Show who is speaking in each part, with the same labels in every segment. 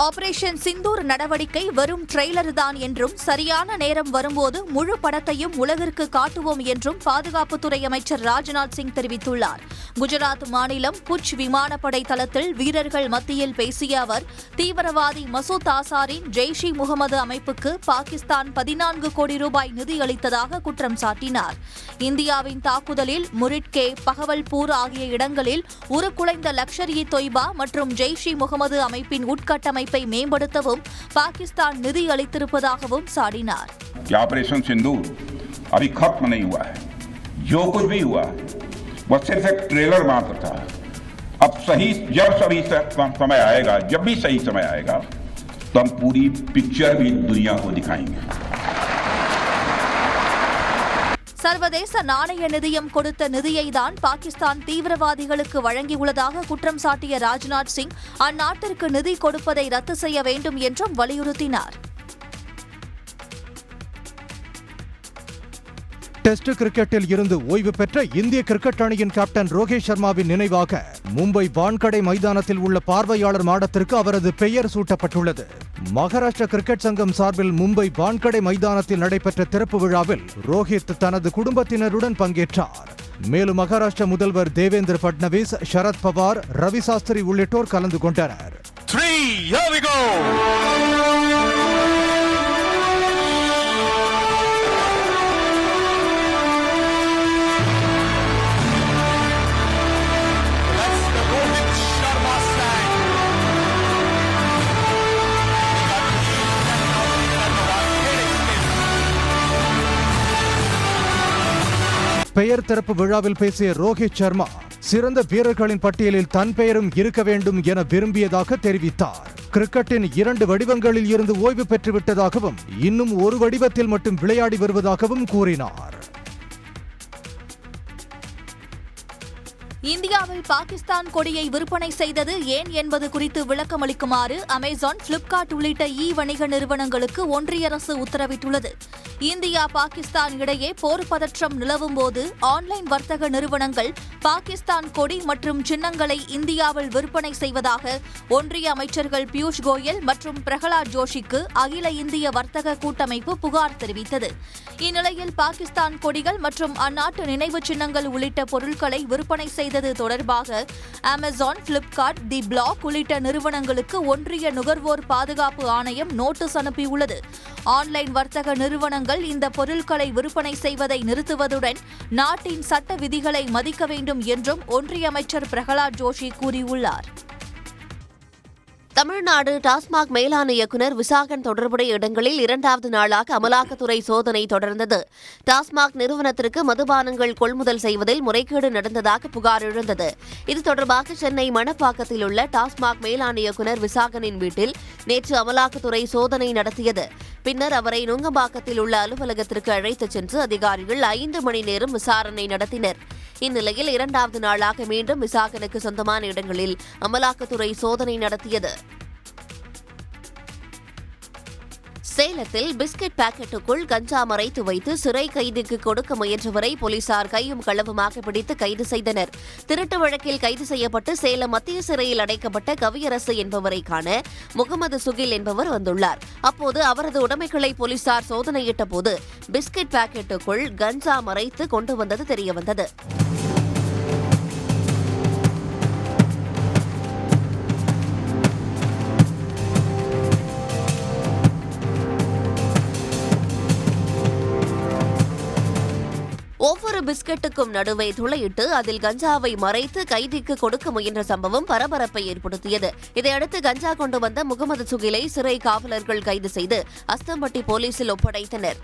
Speaker 1: Operation Sindoor நடவடிக்கை வெறும் trailer தான் என்றும் சரியான நேரம் வரும்போது முழு படத்தையும் உலகிற்கு காட்டுவோம் என்றும் பாதுகாப்புத்துறை அமைச்சர் ராஜ்நாத் சிங் தெரிவித்துள்ளார். குஜராத் மாநிலம் புட்ச் விமானப்படை தளத்தில் வீரர்கள் மத்தியில் பேசிய அவர், தீவிரவாதி மசூத் ஆசாரின் ஜெய்ஷ் இ முகமது அமைப்புக்கு பாகிஸ்தான் 14 கோடி ரூபாய் நிதியளித்ததாக குற்றம் சாட்டினார். இந்தியாவின் தாக்குதலில் முரிட்கே, பகவல்பூர் ஆகிய இடங்களில் உருக்குலைந்த லஷ்கர் இ தொய்பா மற்றும் ஜெய்ஷ் இ முகமது அமைப்பின் உட்கட்டமைப்பை மேம்படுத்தவும் பாகிஸ்தான் நிதி அளித்திருப்பதாகவும் சாடினார்.
Speaker 2: ऑपरेशन सिंदूर अभी खत्म नहीं हुआ है. जो कुछ भी हुआ वह सिर्फ एक ट्रेलर मात्र था. अब समय आएगा, जब भी सही समय आएगा तो हम पूरी पिक्चर भी दुनिया को दिखाएंगे.
Speaker 1: சர்வதேச நாணய நிதியம் கொடுத்த நிதியை தான் பாகிஸ்தான் தீவிரவாதிகளுக்கு வழங்கியுள்ளதாக குற்றம் சாட்டிய ராஜ்நாத் சிங் அந்நாட்டிற்கு நிதி கொடுப்பதை ரத்து செய்ய வேண்டும் என்றும் வலியுறுத்தினார்.
Speaker 3: டெஸ்ட் கிரிக்கெட்டில் இருந்து ஓய்வு பெற்ற இந்திய கிரிக்கெட் அணியின் கேப்டன் ரோஹித் சர்மாவின் நினைவாக மும்பை வான்கடை மைதானத்தில் உள்ள பார்வையாளர் மாடத்திற்கு அவரது பெயர் சூட்டப்பட்டுள்ளது. மகாராஷ்டிர கிரிக்கெட் சங்கம் சார்பில் மும்பை வான்கடை மைதானத்தில் நடைபெற்ற திறப்பு விழாவில் ரோஹித் தனது குடும்பத்தினருடன் பங்கேற்றார். மேலும் மகாராஷ்டிர முதல்வர் தேவேந்திர பட்னவிஸ், சரத் பவார், ரவி சாஸ்திரி உள்ளிட்டோர் கலந்து கொண்டனர். பெயர் திறப்பு விழாவில் பேசிய ரோஹித் சர்மா, சிறந்த வீரர்களின் பட்டியலில் தன் பெயரும் இருக்க வேண்டும் என விரும்பியதாக தெரிவித்தார். கிரிக்கெட்டின் 2 வடிவங்களில் இருந்து ஓய்வு பெற்றுவிட்டதாகவும் இன்னும் ஒரு வடிவத்தில் மட்டும் விளையாடி வருவதாகவும் கூறினார்.
Speaker 1: இந்தியாவில் பாகிஸ்தான் கொடியை விற்பனை செய்தது ஏன் என்பது குறித்து விளக்கமளிக்குமாறு அமேசான், பிளிப்கார்ட் உள்ளிட்ட வணிக நிறுவனங்களுக்கு ஒன்றிய அரசு உத்தரவிட்டுள்ளது. இந்தியா பாகிஸ்தான் இடையே போர் பதற்றம் நிலவும் போது ஆன்லைன் வர்த்தக நிறுவனங்கள் பாகிஸ்தான் கொடி மற்றும் சின்னங்களை இந்தியாவில் விற்பனை செய்வதாக ஒன்றிய அமைச்சர்கள் பியூஷ் கோயல் மற்றும் பிரகலாத் ஜோஷிக்கு அகில இந்திய வர்த்தக கூட்டமைப்பு புகார் தெரிவித்தது. இந்நிலையில் பாகிஸ்தான் கொடிகள் மற்றும் அந்நாட்டு நினைவு சின்னங்கள் உள்ளிட்ட பொருட்களை விற்பனை செய்தது தொடர்பாக அமேசான், பிளிப்கார்ட், தி பிளாக் உள்ளிட்ட நிறுவனங்களுக்கு ஒன்றிய நுகர்வோர் பாதுகாப்பு ஆணையம் நோட்டீஸ் அனுப்பியுள்ளது. ஆன்லைன் வர்த்தக நிறுவனங்கள் இந்த பொருட்களை விற்பனை செய்வதை நிறுத்துவதுடன் நாட்டின் சட்ட விதிகளை மதிக்க வேண்டும் என்றும் ஒன்றிய அமைச்சர் பிரகலாத் ஜோஷி கூறியுள்ளார்.
Speaker 4: தமிழ்நாடு டாஸ்மாக் மேலாண் இயக்குநர் விசாகன் தொடர்புடைய இடங்களில் 2வது நாளாக அமலாக்கத்துறை சோதனை தொடர்ந்தது. டாஸ்மாக் நிறுவனத்திற்கு மதுபானங்கள் கொள்முதல் செய்வதில் முறைகேடு நடந்ததாக புகார் எழுந்தது. இது தொடர்பாக சென்னை மணப்பாக்கத்தில் உள்ள டாஸ்மாக் மேலாண் இயக்குநர் விசாகனின் வீட்டில் நேற்று அமலாக்கத்துறை சோதனை நடத்தியது. பின்னர் அவரை நுங்கம்பாக்கத்தில் உள்ள அலுவலகத்திற்கு அழைத்துச் சென்று அதிகாரிகள் 5 மணி நேரம் விசாரணை நடத்தினர். இந்நிலையில் 2வது நாளாக மீண்டும் விசாகனுக்கு சொந்தமான இடங்களில் அமலாக்கத்துறை சோதனை நடத்தியது. சேலத்தில் பிஸ்கட் பாக்கெட்டுக்குள் கஞ்சா மறைத்து வைத்து சிறை கைதிக்கு கொடுக்க முயன்றவரை போலீசார் கையும் களவுமாக பிடித்து கைது செய்தனர். திருட்டு வழக்கில் கைது செய்யப்பட்டு சேலம் மத்திய சிறையில் அடைக்கப்பட்ட கவியரசு என்பவரை காண முகமது சுகில் என்பவர் வந்துள்ளார். அப்போது அவரது உடைமைகளை போலீசார் சோதனையிட்ட போது பிஸ்கட் பாக்கெட்டுக்குள் கஞ்சா மறைத்து கொண்டு வந்தது தெரியவந்தது. ஒவ்வொரு பிஸ்கட்டுக்கும் நடுவே துளையிட்டு அதில் கஞ்சாவை மறைத்து கைதிக்கு கொடுக்க முயன்ற சம்பவம் பரபரப்பை ஏற்படுத்தியது. இதையடுத்து கஞ்சா கொண்டு வந்த முகமது சுகிலை சிறை காவலர்கள் கைது செய்து அஸ்தம்பட்டி போலீசில் ஒப்படைத்தனர்.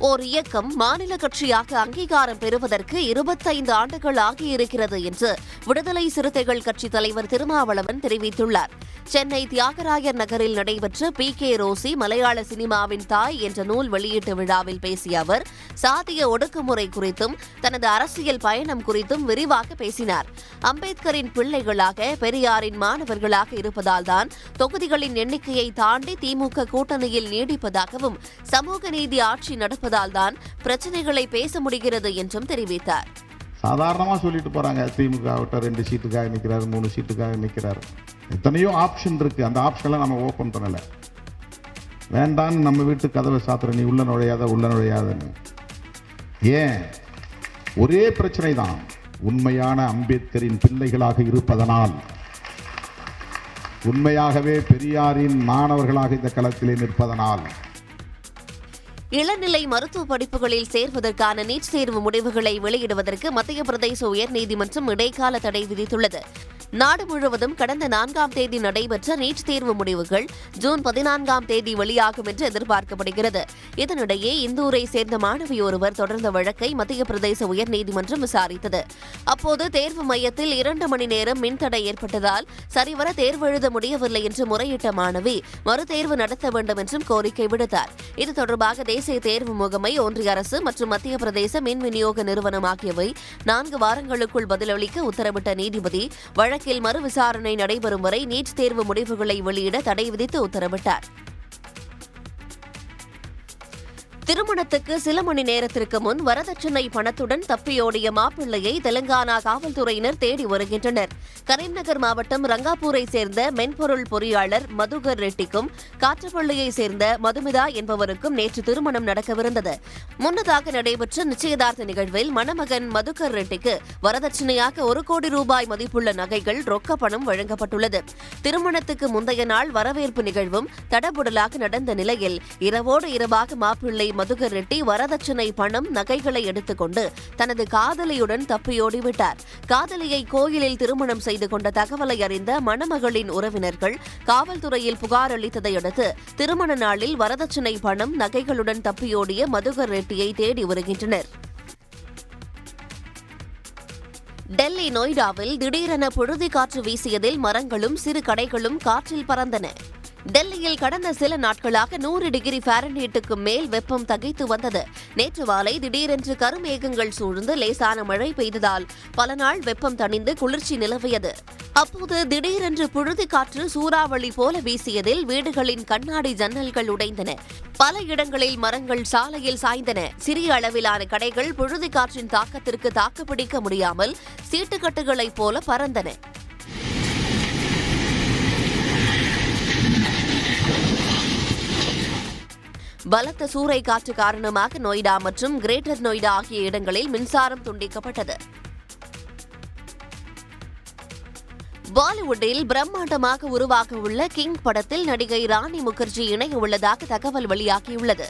Speaker 4: ஓர் இயக்கம் மாநில கட்சியாக அங்கீகாரம் பெறுவதற்கு 25 ஆண்டுகள் ஆகியிருக்கிறது என்று விடுதலை சிறுத்தைகள் கட்சித் தலைவர் திருமாவளவன் தெரிவித்துள்ளார். சென்னை தியாகராயர் நகரில் நடைபெற்ற PK ரோசி மலையாள சினிமாவின் தாய் என்ற நூல் வெளியீட்டு விழாவில் பேசிய அவர் சாதிய ஒடுக்குமுறை குறித்தும் தனது அரசியல் பயணம் குறித்தும் விரிவாக பேசினார். அம்பேத்கரின் பிள்ளைகளாக, பெரியாரின் மாணவர்களாக இருப்பதால்தான் தொகுதிகளின் எண்ணிக்கையை தாண்டி திமுக கூட்டணியில் நீடிப்பதாகவும், சமூக நீதி ஆட்சி நடப்பதால்தான் பிரச்சினைகளை பேச முடிகிறது என்றும் தெரிவித்தார்.
Speaker 5: சாதாரணமாக சொல்லிட்டு போகிறாங்க, திமுக விட்ட 2 சீட்டுக்காக நிற்கிறாரு, 3 சீட்டுக்காக நிற்கிறாரு. எத்தனையோ ஆப்ஷன் இருக்குது, அந்த ஆப்ஷன்லாம் நம்ம ஓப்பன் பண்ணலை. வேண்டான்னு நம்ம வீட்டு கதவை சாத்துற, நீ உள்ள நுழையாதன்னு. ஏன்? ஒரே பிரச்சனை தான், உண்மையான அம்பேத்கரின் பிள்ளைகளாக இருப்பதனால், உண்மையாகவே பெரியாரின் மாணவர்களாக இந்த களத்திலே நிற்பதனால்.
Speaker 4: இளநிலை மருத்துவ படிப்புகளில் சேர்வதற்கான நீட் தேர்வு முடிவுகளை வெளியிடுவதற்கு மத்திய பிரதேச உயர்நீதிமன்றம் இடைக்கால தடை விதித்துள்ளது. நாடு முழுவதும் கடந்த 4ஆம் தேதி நடைபெற்ற நீட் தேர்வு முடிவுகள் ஜூன் 14ஆம் தேதி வெளியாகும் என்று எதிர்பார்க்கப்படுகிறது. இதனிடையே இந்தூரை சேர்ந்த மாணவி ஒருவர் தொடர்ந்த வழக்கை மத்திய பிரதேச உயர்நீதிமன்றம் விசாரித்தது. அப்போது தேர்வு மையத்தில் 2 மணி நேரம் மின்தடை ஏற்பட்டதால் சரிவர தேர்வு எழுத முடியவில்லை என்று முறையிட்ட மாணவி மறுதேர்வு நடத்த வேண்டும் என்றும் கோரிக்கை விடுத்தார். இது தொடர்பாக தேசிய தேர்வு முகமை, ஒன்றிய அரசு மற்றும் மத்திய பிரதேச மின் விநியோக நிறுவனம் ஆகியவை 4 வாரங்களுக்குள் பதிலளிக்க உத்தரவிட்ட நீதிபதி வழக்கில் மறு விசாரணை நடைபெறும் வரை நீட் தேர்வு முடிவுகளை வெளியிட தடை விதித்து உத்தரவிட்டார். திருமணத்துக்கு சில மணி நேரத்திற்கு முன் வரதட்சணை பணத்துடன் தப்பியோடிய மாப்பிள்ளையை தெலங்கானா காவல்துறையினர் தேடி வருகின்றனர். கரீம்நகர் மாவட்டம் ரங்காப்பூரை சேர்ந்த மென்பொருள் பொறியாளர் மதுகர் ரெட்டிக்கும் காற்றப்பள்ளியை சேர்ந்த மதுமிதா என்பவருக்கும் நேற்று திருமணம் நடக்கவிருந்தது. முன்னதாக நடைபெற்ற நிச்சயதார்த்த நிகழ்வில் மணமகன் மதுகர் ரெட்டிக்கு வரதட்சணையாக 1 கோடி ரூபாய் மதிப்புள்ள நகைகள், ரொக்க பணம் வழங்கப்பட்டுள்ளது. திருமணத்துக்கு முந்தைய நாள் வரவேற்பு நிகழ்வும் தடபுடலாக நடந்த நிலையில் இரவோடு இரவாக மாப்பிள்ளை மதுகர் ரெட்டி வரதட்சணை பணம், நகைகளை எடுத்துக்கொண்டு தனது காதலியுடன் தப்பியோடிவிட்டார். காதலியை கோயிலில் திருமணம் செய்து கொண்ட தகவலை அறிந்த மணமகளின் உறவினர்கள் காவல்துறையில் புகார் அளித்ததை அடுத்து திருமண நாளில் வரதட்சணை பணம், நகைகளுடன் தப்பியோடிய மதுகர் ரெட்டியை தேடி வருகின்றனர். டெல்லி நொய்டாவில் திடீரென புழுதி காற்று வீசியதில் மரங்களும் சிறு கடைகளும் காற்றில் பறந்தன. டெல்லியில் கடந்த சில நாட்களாக 100 டிகிரி ஃபாரன்ஹீட்டுக்கு மேல் வெப்பம் தகித்து வந்தது. நேற்று மாலை திடீரென்று கருமேகங்கள் சூழ்ந்து லேசான மழை பெய்ததால் பல நாள் வெப்பம் தணிந்து குளிர்ச்சி நிலவியது. அப்போது திடீரென்று புழுதி காற்று சூறாவளி போல வீசியதில் வீடுகளின் கண்ணாடி ஜன்னல்கள் உடைந்தன. பல இடங்களில் மரங்கள் சாலையில் சாய்ந்தன. சிறிய அளவிலான கடைகள் புழுதி காற்றின் தாக்கத்திற்கு தாக்குப்பிடிக்க முடியாமல் சீட்டுக்கட்டுகளைப் போல பறந்தன. பலத்த சூறை காற்று காரணமாக நொய்டா மற்றும் கிரேட்டர் நொய்டா ஆகிய இடங்களில் மின்சாரம் துண்டிக்கப்பட்டது. பாலிவுட்டில் பிரம்மாண்டமாக உருவாக உள்ள கிங் படத்தில் நடிகை ராணி முகர்ஜி இணைய உள்ளதாக தகவல் வெளியாகியுள்ளது.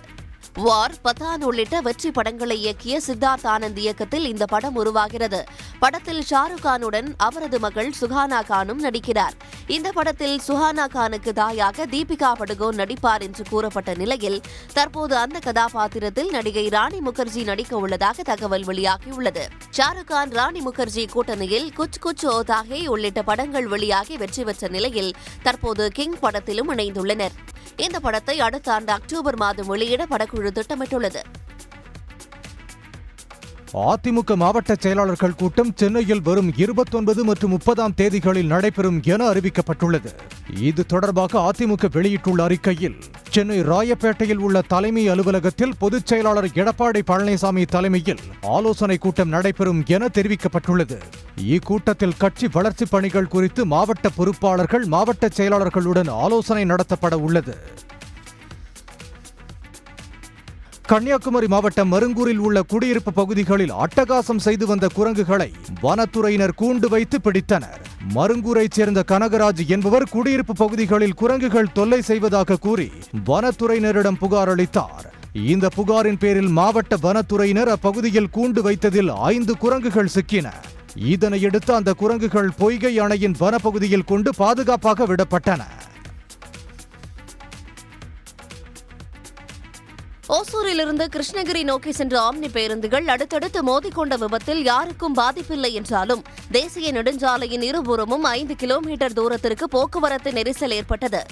Speaker 4: வார், பதான் உள்ளிட்ட வெற்றி படங்களை இயக்கிய சித்தார்த் ஆனந்த் இயக்கத்தில் இந்த படம் உருவாகிறது. படத்தில் ஷாருக் கானுடன் அவரது மகள் சுஹானா கானும் நடிக்கிறார். இந்த படத்தில் சுஹானா கானுக்கு தாயாக தீபிகா படுகோன் நடிப்பார் என்று கூறப்பட்ட நிலையில் தற்போது அந்த கதாபாத்திரத்தில் நடிகை ராணி முகர்ஜி நடிக்க உள்ளதாக தகவல் வெளியாகியுள்ளது. ஷாருக் கான், ராணி முகர்ஜி கூட்டணியில் குச் குச் ஹோதா ஹே உள்ளிட்ட படங்கள் வெளியாகி வெற்றி பெற்ற நிலையில் தற்போது கிங் படத்திலும் இணைந்துள்ளனர். இந்த படத்தை அடுத்த ஆண்டு அக்டோபர் மாதம் வெளியிட படக்குழு திட்டமிட்டுள்ளது.
Speaker 3: அதிமுக மாவட்ட செயலாளர்கள் கூட்டம் சென்னையில் வரும் 29 மற்றும் 30ஆம் தேதிகளில் நடைபெறும் என அறிவிக்கப்பட்டுள்ளது. இது தொடர்பாக அதிமுக வெளியிட்டுள்ள அறிக்கையில், சென்னை ராயப்பேட்டையில் உள்ள தலைமை அலுவலகத்தில் பொதுச் செயலாளர் எடப்பாடி பழனிசாமி தலைமையில் ஆலோசனை கூட்டம் நடைபெறும் என தெரிவிக்கப்பட்டுள்ளது. இக்கூட்டத்தில் கட்சி வளர்ச்சி பணிகள் குறித்து மாவட்ட பொறுப்பாளர்கள், மாவட்ட செயலாளர்களுடன் ஆலோசனை நடத்தப்பட உள்ளது. கன்னியாகுமரி மாவட்டம் மருங்கூரில் உள்ள குடியிருப்பு பகுதிகளில் அட்டகாசம் செய்து வந்த குரங்குகளை வனத்துறையினர் கூண்டு வைத்து பிடித்தனர். மருங்கூரைச் சேர்ந்த கனகராஜ் என்பவர் குடியிருப்பு பகுதிகளில் குரங்குகள் தொல்லை செய்வதாக கூறி வனத்துறையினரிடம் புகார் அளித்தார். இந்த புகாரின் பேரில் மாவட்ட வனத்துறையினர் அப்பகுதியில் கூண்டு வைத்ததில் 5 குரங்குகள் சிக்கின. இதனையடுத்து அந்த குரங்குகள் பொய்கை அணையின் வனப்பகுதியில் கொண்டு பாதுகாப்பாக விடப்பட்டன.
Speaker 4: ஓசூரிலிருந்து கிருஷ்ணகிரி நோக்கி சென்ற ஆம்னி பேருந்துகள் அடுத்தடுத்து மோதிக்கொண்ட விபத்தில் யாருக்கும் பாதிப்பில்லை என்றாலும் தேசிய நெடுஞ்சாலையின் இருபுறமும் 5 கிலோமீட்டர் தூரத்திற்கு போக்குவரத்து நெரிசல் ஏற்பட்டது.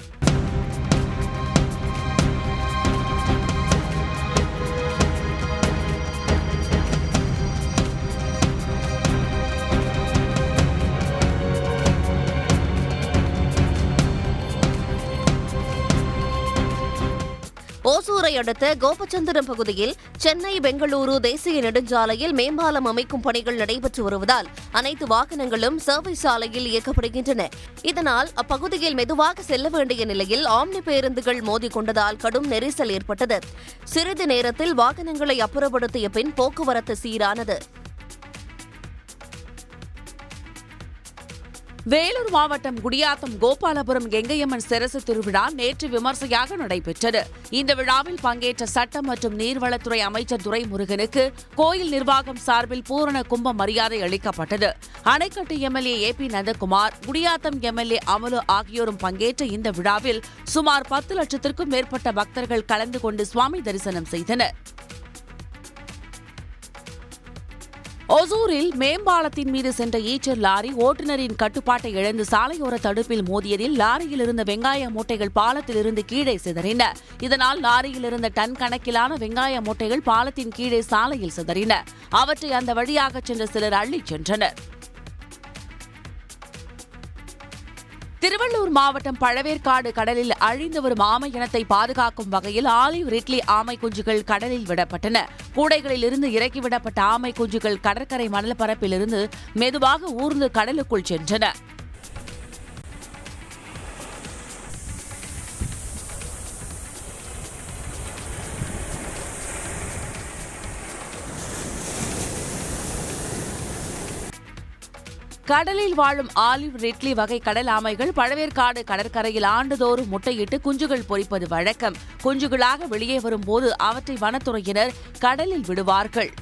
Speaker 4: ஓசூரை திருவள்ளூரை அடுத்த கோபச்சந்திரம் பகுதியில் சென்னை பெங்களூரு தேசிய நெடுஞ்சாலையில் மேம்பாலம் அமைக்கும் பணிகள் நடைபெற்று வருவதால் அனைத்து வாகனங்களும் சர்வீஸ் சாலையில் இயக்கப்படுகின்றன. இதனால் அப்பகுதியில் மெதுவாக செல்ல வேண்டிய நிலையில் ஆம்னி பேருந்துகள் மோதிக்கொண்டதால் கடும் நெரிசல் ஏற்பட்டது. சிறிது நேரத்தில் வாகனங்களை அப்புறப்படுத்திய பின் போக்குவரத்து சீரானது.
Speaker 6: வேலூர் மாவட்டம் குடியாத்தம் கோபாலபுரம் கெங்கையம்மன் சிரசு திருவிழா நேற்று விமர்சையாக நடைபெற்றது. இந்த விழாவில் பங்கேற்ற சட்டம் மற்றும் நீர்வளத்துறை அமைச்சர் துரைமுருகனுக்கு கோயில் நிர்வாகம் சார்பில் பூரண கும்ப மரியாதை அளிக்கப்பட்டது. Anaikattu MLA AP Nandakumar, Gudiyatham MLA Amalu ஆகியோரும் பங்கேற்ற இந்த விழாவில் சுமார் 10 லட்சத்திற்கும் மேற்பட்ட பக்தர்கள் கலந்து கொண்டு சுவாமி தரிசனம் செய்தனர். ஒசூரில் மேம்பாலத்தின் மீது சென்ற ஈச்சர் லாரி ஓட்டுநரின் கட்டுப்பாட்டை இழந்து சாலையோர தடுப்பில் மோதியதில் லாரியில் இருந்த வெங்காய மூட்டைகள் பாலத்திலிருந்து கீழே சிதறின. இதனால் லாரியில் இருந்த டன் கணக்கிலான வெங்காய மூட்டைகள் பாலத்தின் கீழே சாலையில் சிதறின. அவற்றை அந்த வழியாக சென்ற சிலர் அள்ளிச் சென்றனர். திருவள்ளூர் மாவட்டம் பழவேற்காடு கடலில் அழிந்து வரும் ஆமை இனத்தை பாதுகாக்கும் வகையில் ஆலிவ் ரிட்லி ஆமை குஞ்சுகள் கடலில் விடப்பட்டன. கூடைகளில் இருந்து இறக்கிவிடப்பட்ட ஆமை குஞ்சுகள் கடற்கரை மணல் பரப்பிலிருந்து மெதுவாக ஊர்ந்து கடலுக்குள் சென்றன. கடலில் வாழும் ஆலிவ் ரிட்லி வகை கடல் ஆமைகள் பழவேற்காடு கடற்கரையில் ஆண்டுதோறும் முட்டையிட்டு குஞ்சுகள் பொரிப்பது வழக்கம். குஞ்சுகளாக வெளியே வரும்போது அவற்றை வனத்துறையினர் கடலில் விடுவார்கள்.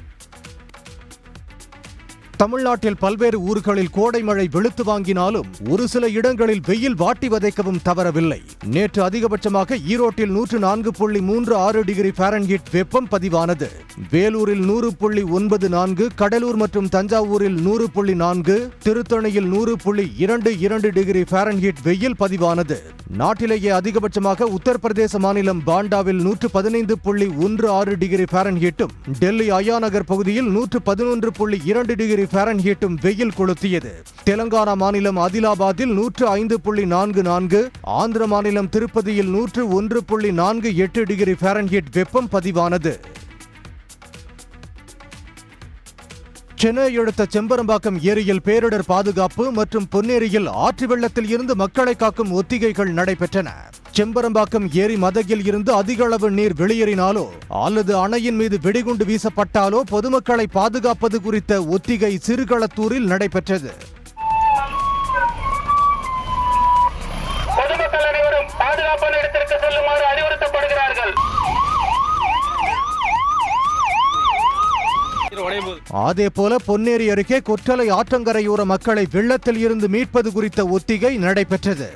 Speaker 3: தமிழ்நாட்டில் பல்வேறு ஊர்களில் கோடை மழை வெளுத்து வாங்கினாலும் ஒரு சில இடங்களில் வெயில் வாட்டி வதைக்கவும் தவறவில்லை. நேற்று அதிகபட்சமாக ஈரோட்டில் 104.36 டிகிரி ஃபாரன்ஹீட் வெப்பம் பதிவானது. வேலூரில் 100.94, கடலூர் மற்றும் தஞ்சாவூரில் 100.4, திருத்தணியில் 100.22 டிகிரி ஃபாரன்ஹீட் வெயில் பதிவானது. நாட்டிலேயே அதிகபட்சமாக உத்தரப்பிரதேச மாநிலம் பாண்டாவில் 115.16 டிகிரி ஃபாரன்ஹீட்டும், டெல்லி அயாநகர் பகுதியில் 111.2 டிகிரி ஃபாரன்ஹீட்டும் வெயில் கொளுத்தியது. தெலங்கானா மாநிலம் ஆதிலாபாத்தில் 105.44, ஆந்திர மாநிலம் திருப்பதியில் 101.48 டிகிரி ஃபாரன்ஹீட் வெப்பம் பதிவானது. சென்னை அடுத்த செம்பரம்பாக்கம் ஏரியில் பேரிடர் பாதுகாப்பு மற்றும் பொன்னேரியில் ஆற்று வெள்ளத்தில் இருந்து மக்களை காக்கும் ஒத்திகைகள் நடைபெற்றன. செம்பரம்பாக்கம் ஏரி மதகில் இருந்து அதிக அளவு நீர் வெளியேறினாலோ அல்லது அணையின் மீது வெடிகுண்டு வீசப்பட்டாலோ பொதுமக்களை பாதுகாப்பது குறித்த ஒத்திகை சிறுகளத்தூரில் நடைபெற்றது.
Speaker 7: பொதுமக்கள் அனைவரும் பாதுகாப்பான இடத்திற்கு செல்லுமாறு அறிவுறுத்தப்படுகிறார்கள்.
Speaker 3: அதேபோல பொன்னேரி அருகே கொற்றலை ஆற்றங்கரையோர மக்களை வெள்ளத்தில் இருந்து மீட்பது குறித்த ஒத்திகை நடைபெற்றது.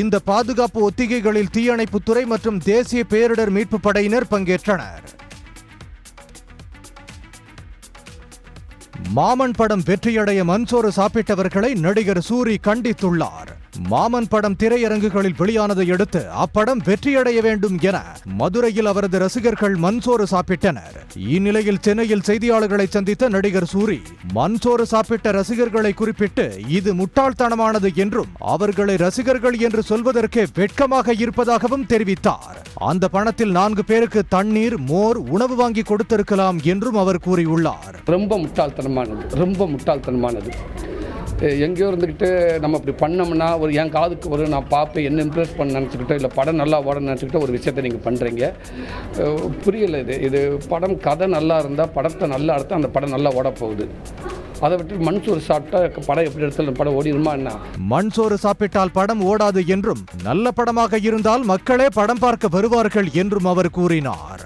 Speaker 3: இந்த பாதுகாப்பு ஒத்திகைகளில் தீயணைப்புத்துறை மற்றும் தேசிய பேரிடர் மீட்பு படையினர் பங்கேற்றனர். மாமன் படம் வெற்றியடைய மண்சோறு சாப்பிட்டவர்களை நடிகர் சூரி கண்டித்துள்ளார். மாமன் படம் திரையரங்குகளில் வெளியானதை அடுத்து அப்படம் வெற்றியடைய வேண்டும் என மதுரையில் அவரது ரசிகர்கள் மண்சோறு சாப்பிட்டனர். இந்நிலையில் சென்னையில் செய்தியாளர்களை சந்தித்த நடிகர் சூரி மண்சோறு சாப்பிட்ட ரசிகர்களை குறிப்பிட்டு இது முட்டாள்தனமானது என்றும் அவர்களை ரசிகர்கள் என்று சொல்வதற்கே வெட்கமாக இருப்பதாகவும் தெரிவித்தார். அந்த பணத்தில் 4 பேருக்கு தண்ணீர், மோர், உணவு வாங்கி கொடுத்திருக்கலாம் என்றும் அவர் கூறியுள்ளார்.
Speaker 8: ரொம்ப முட்டாள்தனமானது. எங்கேயோ இருந்துக்கிட்டு நம்ம இப்படி பண்ணோம்னா ஒரு என் காதுக்கு ஒரு நான் பார்ப்பேன், என்ன இம்ப்ரெஸ் பண்ண நினச்சிக்கிட்டோ இல்லை படம் நல்லா ஓடன்னு நினச்சிக்கிட்டோ ஒரு விஷயத்தை நீங்கள் பண்ணுறீங்க. புரியலை. இது படம் கதை நல்லா இருந்தால் படத்தை நல்லா எடுத்தால் அந்த படம் நல்லா ஓட போகுது. அதை விட்டு மண்சோறு சாப்பிட்டா படம் எப்படி எடுத்தாலும் படம் ஓடிடுமா என்ன?
Speaker 3: மண்சோறு சாப்பிட்டால் படம் ஓடாது என்றும் நல்ல படமாக இருந்தால் மக்களே படம் பார்க்க வருவார்கள் என்றும் அவர் கூறினார்.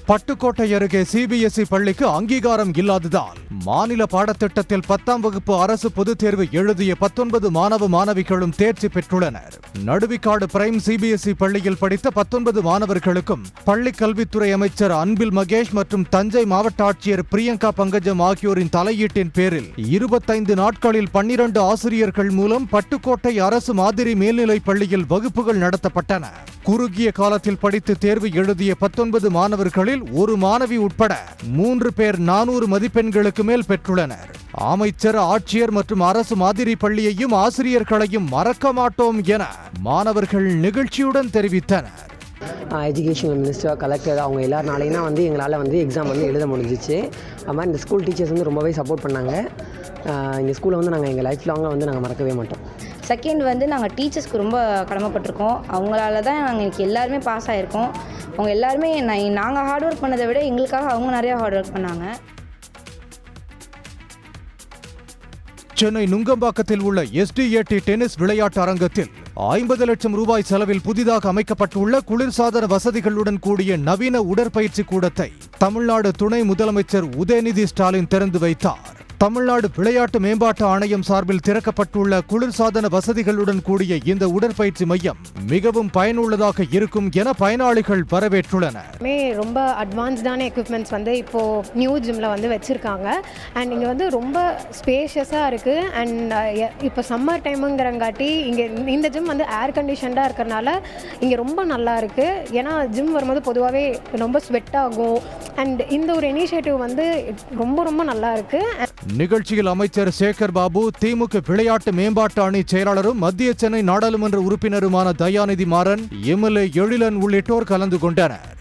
Speaker 3: பட்டுக்கோட்டை அருகே சிபிஎஸ்இ பள்ளிக்கு அங்கீகாரம் இல்லாததால் மாநில பாடத்திட்டத்தில் 10ஆம் வகுப்பு அரசு பொதுத் தேர்வு எழுதிய 19 மாணவ மாணவிகளும் தேர்ச்சி பெற்றுள்ளனர். நடுவிக்காடு பிரைம் சிபிஎஸ்இ பள்ளியில் படித்த 19 மாணவர்களுக்கும் பள்ளிக் கல்வித்துறை அமைச்சர் அன்பில் மகேஷ் மற்றும் தஞ்சை மாவட்ட ஆட்சியர் பிரியங்கா பங்கஜம் ஆகியோரின் தலையீட்டின் பேரில் 25 நாட்களில் 12 ஆசிரியர்கள் மூலம் பட்டுக்கோட்டை அரசு மாதிரி மேல்நிலைப் பள்ளியில் வகுப்புகள் நடத்தப்பட்டன. குறுகிய காலத்தில் படித்து தேர்வு எழுதிய 19 மாணவர்களில் ஒரு மாணவி உட்பட 3 பேர் 400 மதிப்பெண்களுக்கு மேல் பெற்றுள்ளனர். அமைச்சர், ஆட்சியர் மற்றும் அரசு மாதிரி பள்ளியையும் ஆசிரியர்களையும் மறக்க மாட்டோம் என மாணவர்கள் நிகழ்ச்சியுடன் தெரிவித்தனர்.
Speaker 9: எஜுகேஷன் மினிஸ்டர், கலெக்டர் அவங்க எல்லாருனாலையும் தான் எங்களால் எக்ஸாம் எழுத முடிஞ்சிச்சு. அது மாதிரி இந்த ஸ்கூல் டீச்சர்ஸ் ரொம்பவே சப்போர்ட் பண்ணாங்க. இந்த ஸ்கூலை நாங்கள் எங்கள் லைஃப் லாங்காக நாங்கள் மறக்கவே மாட்டோம்.
Speaker 10: செகண்ட் நாங்கள் டீச்சர்ஸ்க்கு ரொம்ப கடமைப்பட்டிருக்கோம். அவங்களால தான் நாங்கள் இன்றைக்கி எல்லாருமே பாஸ் ஆகிருக்கோம். அவங்க எல்லாருமே நாங்கள் ஹார்ட் ஒர்க் பண்ணதை விட எங்களுக்காக அவங்க நிறையா ஹார்ட் ஒர்க் பண்ணாங்க.
Speaker 3: சென்னை நுங்கம்பாக்கத்தில் உள்ள SDAT டென்னிஸ் விளையாட்டு அரங்கத்தில் 50 லட்சம் ரூபாய் செலவில் புதிதாக அமைக்கப்பட்டுள்ள குளிர்சாதன வசதிகளுடன் கூடிய நவீன உடற்பயிற்சி கூடத்தை தமிழ்நாடு துணை முதலமைச்சர் உதயநிதி ஸ்டாலின் திறந்து வைத்தார். தமிழ்நாடு விளையாட்டு மேம்பாட்டு ஆணையம் சார்பில் திறக்கப்பட்டுள்ள குளிர்சாதன வசதிகளுடன் கூடிய இந்த உடற்பயிற்சி மையம் மிகவும் பயனுள்ளதாக இருக்கும் என பயனாளிகள் வரவேற்றுள்ளனர்.
Speaker 11: ரொம்ப அட்வான்ஸ்டான எக்யூப்மெண்ட்ஸ் இப்போ நியூ ஜிம்ல வச்சிருக்காங்க. அண்ட் இங்க ரொம்ப ஸ்பேஷியஸா இருக்கு. அண்ட் இப்போ சம்மர் டைமுங்கிறங்காட்டி இங்க இந்த ஜிம் ஏர் கண்டிஷன்டா இருக்கறனால இங்க ரொம்ப நல்லா இருக்கு. ஏன்னா ஜிம் வரும்போது பொதுவாகவே ரொம்ப ஸ்வெட் ஆகும். அண்ட் இந்த ஒரு இனிஷியேட்டிவ் ரொம்ப ரொம்ப நல்லா இருக்கு.
Speaker 3: நிகழ்ச்சியில் அமைச்சர் சேகர் பாபு, திமுக விளையாட்டு மேம்பாட்டு அணி செயலாளரும் மத்திய சென்னை நாடாளுமன்ற உறுப்பினருமான தயாநிதி மாறன், MLA எழிலன் உள்ளிட்டோர் கலந்து கொண்டனர்.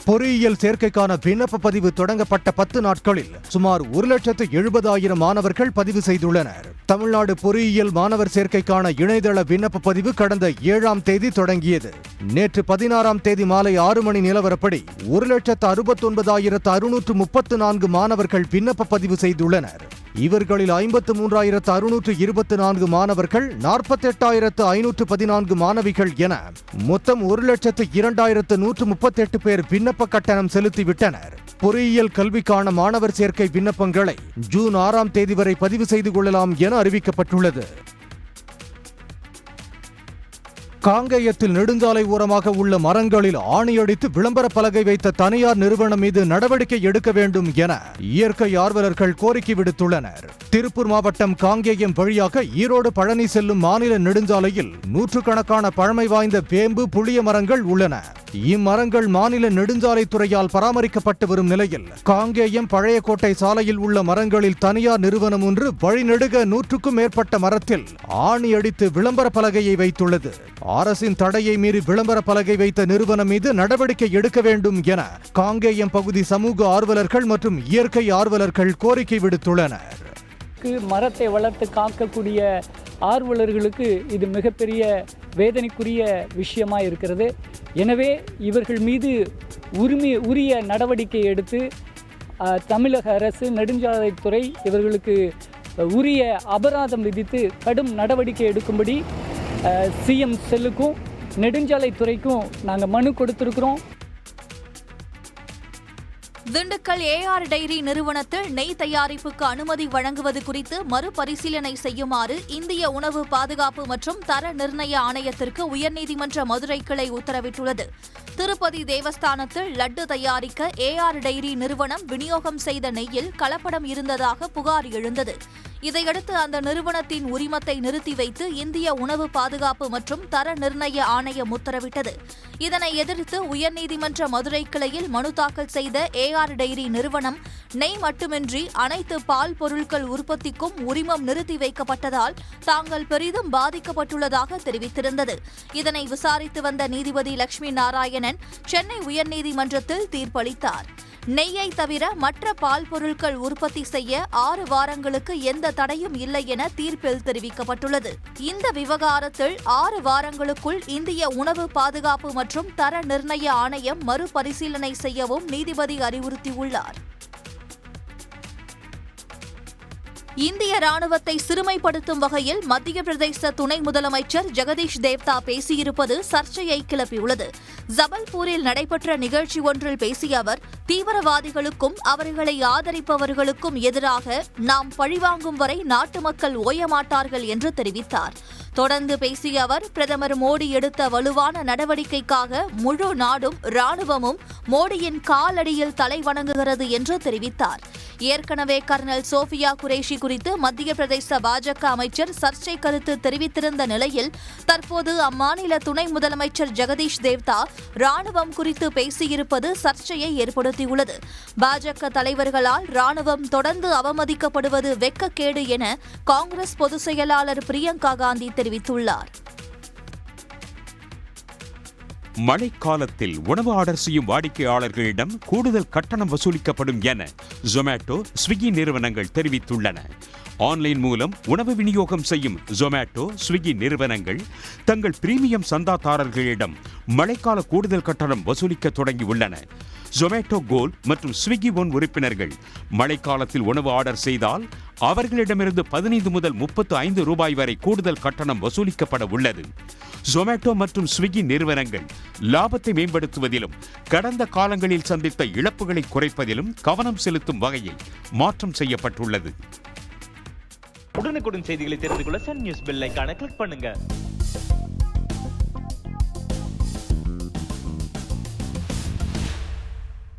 Speaker 3: பொறியியல் சேர்க்கைக்கான விண்ணப்ப பதிவு தொடங்கப்பட்ட 10 நாட்களில் சுமார் 1,70,000 மாணவர்கள் பதிவு செய்துள்ளனர். தமிழ்நாடு பொறியியல் மாணவர் சேர்க்கைக்கான இணையதள விண்ணப்ப பதிவு கடந்த 7ஆம் தேதி தொடங்கியது. நேற்று 16ஆம் தேதி மாலை 6 மணி நிலவரப்படி 1,69,634 மாணவர்கள் விண்ணப்ப பதிவு செய்துள்ளனர். இவர்களில் 53,624 மாணவர்கள், 48,514 மாணவிகள் என மொத்தம் 1,02,138 பேர் விண்ணப்ப கட்டணம் செலுத்திவிட்டனர். பொறியியல் கல்விக்கான மாணவர் சேர்க்கை விண்ணப்பங்களை ஜூன் 6ஆம் தேதி வரை பதிவு செய்து கொள்ளலாம் என அறிவிக்கப்பட்டுள்ளது. காங்கேயத்தில் நெடுஞ்சாலை ஓரமாக உள்ள மரங்களில் ஆணியடித்து விளம்பர பலகை வைத்த தனியார் நிறுவனம் மீது நடவடிக்கை எடுக்க வேண்டும் என இயற்கை ஆர்வலர்கள் கோரிக்கை விடுத்துள்ளனர். திருப்பூர் மாவட்டம் காங்கேயம் வழியாக ஈரோடு பழனி செல்லும் மாநில நெடுஞ்சாலையில் நூற்றுக்கணக்கான பழமை வாய்ந்த வேம்பு, புளிய மரங்கள் உள்ளன. இம்மரங்கள் மாநில நெடுஞ்சாலைத்துறையால் பராமரிக்கப்பட்டு வரும் நிலையில் காங்கேயம் பழையக்கோட்டை சாலையில் உள்ள மரங்களில் தனியார் நிறுவனம் ஒன்று வழிநெடுக 100க்கும் மேற்பட்ட மரத்தில் ஆணி அடித்து விளம்பர பலகையை வைத்துள்ளது. அரசின் தடையை மீறி விளம்பர பலகை வைத்த நிறுவனம் மீது நடவடிக்கை எடுக்க வேண்டும் என காங்கேயம் பகுதி சமூக ஆர்வலர்கள் மற்றும் இயற்கை ஆர்வலர்கள் கோரிக்கை விடுத்துள்ளனர்.
Speaker 12: மரத்தை வளர்த்து காக்கக்கூடிய ஆர்வலர்களுக்கு இது மிகப்பெரிய வேதனைக்குரிய விஷயமா இருக்கிறது. எனவே இவர்கள் மீது உரிய நடவடிக்கை எடுத்து தமிழக அரசு, நெடுஞ்சாலைத்துறை இவர்களுக்கு உரிய அபராதம் விதித்து கடும் நடவடிக்கை எடுக்கும்படி சிஎம் செல்லுக்கும் நெடுஞ்சாலைத்துறைக்கும் நாங்கள் மனு கொடுத்திருக்கிறோம்.
Speaker 1: திண்டுக்கல் AR டைரி நிறுவனத்தில் நெய் தயாரிப்புக்கு அனுமதி வழங்குவது குறித்து மறுபரிசீலனை செய்யுமாறு இந்திய உணவு பாதுகாப்பு மற்றும் தர நிர்ணய ஆணையத்திற்கு உயர்நீதிமன்ற மதுரை கிளை உத்தரவிட்டுள்ளது. திருப்பதி தேவஸ்தானத்தில் லட்டு தயாரிக்க AR டைரி நிறுவனம் விநியோகம் செய்த நெய்யில் கலப்படம் இருந்ததாக புகார் எழுந்தது. இதையடுத்து அந்த நிறுவனத்தின் உரிமத்தை நிறுத்தி வைத்து இந்திய உணவு பாதுகாப்பு மற்றும் தர நிர்ணய ஆணையம் உத்தரவிட்டது. இதனை எதிர்த்து உயர்நீதிமன்ற மதுரை கிளையில் மனு தாக்கல் செய்த AR டைரி நிறுவனம் நெய் மட்டுமின்றி அனைத்து பால் பொருட்கள் உற்பத்திக்கும் உரிமம் நிறுத்தி வைக்கப்பட்டதால் தாங்கள் பெரிதும் பாதிக்கப்பட்டுள்ளதாக தெரிவித்திருந்தது. இதனை விசாரித்து வந்த நீதிபதி லட்சுமி நாராயணன் சென்னை உயர்நீதிமன்றத்தில் தீர்ப்பளித்தார். நெய்யை தவிர மற்ற பால் பொருட்கள் உற்பத்தி செய்ய 6 வாரங்களுக்கு எந்த தடையும் இல்லை என தீர்ப்பில் தெரிவிக்கப்பட்டுள்ளது. இந்த விவகாரத்தில் 6 வாரங்களுக்குள் இந்திய உணவு பாதுகாப்பு மற்றும் தர நிர்ணய ஆணையம் மறுபரிசீலனை செய்யவும் நீதிபதி அறிவுறுத்தியுள்ளார். இந்திய ராணுவத்தை சிறுமைப்படுத்தும் வகையில் மத்திய பிரதேச துணை முதலமைச்சர் ஜெகதீஷ் தேவ்தா பேசியிருப்பது சர்ச்சையை கிளப்பியுள்ளது. ஜபல்பூரில் நடைபெற்ற நிகழ்ச்சி ஒன்றில் பேசிய அவர், தீவிரவாதிகளுக்கும் அவர்களை ஆதரிப்பவர்களுக்கும் எதிராக நாம் பழிவாங்கும் வரை நாட்டு மக்கள் ஓயமாட்டார்கள் என்று தெரிவித்தார். தொடர்ந்து பேசிய அவர், பிரதமர் மோடி எடுத்த வலுவான நடவடிக்கைக்காக முழு நாடும் ராணுவமும் மோடியின் காலடியில் தலை வணங்குகிறது என்று தெரிவித்தார். ஏற்கனவே கர்னல் சோஃபியா குரேஷி குறித்து மத்திய பிரதேச பாஜக அமைச்சர் சர்ச்சை கருத்து தெரிவித்திருந்த நிலையில் தற்போது அம்மாநில துணை முதலமைச்சர் ஜெகதீஷ் தேவ்தா ராணுவம் குறித்து பேசியிருப்பது சர்ச்சையை ஏற்படுத்தியுள்ளது. பாஜக தலைவர்களால் ராணுவம் தொடர்ந்து அவமதிக்கப்படுவது வெட்கக்கேடு என காங்கிரஸ் பொதுச் செயலாளர் பிரியங்கா காந்தி தெரிவித்துள்ளார்.
Speaker 13: மழைக்காலத்தில் உணவு ஆர்டர் செய்யும் வாடிக்கையாளர்களிடம் கூடுதல் கட்டணம் வசூலிக்கப்படும் என ஜொமேட்டோ, ஸ்விக்கி நிறுவனங்கள் தெரிவித்துள்ளன. ஆன்லைன் மூலம் உணவு விநியோகம் செய்யும் ஜொமேட்டோ, ஸ்விக்கி நிறுவனங்கள் தங்கள் பிரீமியம் சந்தாதாரர்களிடம் மழைக்கால கூடுதல் கட்டணம் வசூலிக்க தொடங்கியுள்ளன. ஜொமேட்டோ கோல்ட் மற்றும் ஸ்விக்கி ஒன் உறுப்பினர்கள் மழைக்காலத்தில் உணவு ஆர்டர் செய்தால் அவர்களிடமிருந்து 15 முதல் 35 ரூபாய் வரை கூடுதல் கட்டணம் வசூலிக்கப்பட உள்ளது. ஜொமேட்டோ மற்றும் ஸ்விக்கி நிறுவனங்கள் லாபத்தை மேம்படுத்துவதிலும் கடந்த காலங்களில் சந்தித்த இழப்புகளை குறைப்பதிலும் கவனம் செலுத்தும் வகையில் மாற்றம் செய்யப்பட்டுள்ளது.
Speaker 14: உடனுக்குடன் செய்திகளை தெரிந்து கொள்ள சன் நியூஸ் பெல் ஐகானை கிளிக் பண்ணுங்க.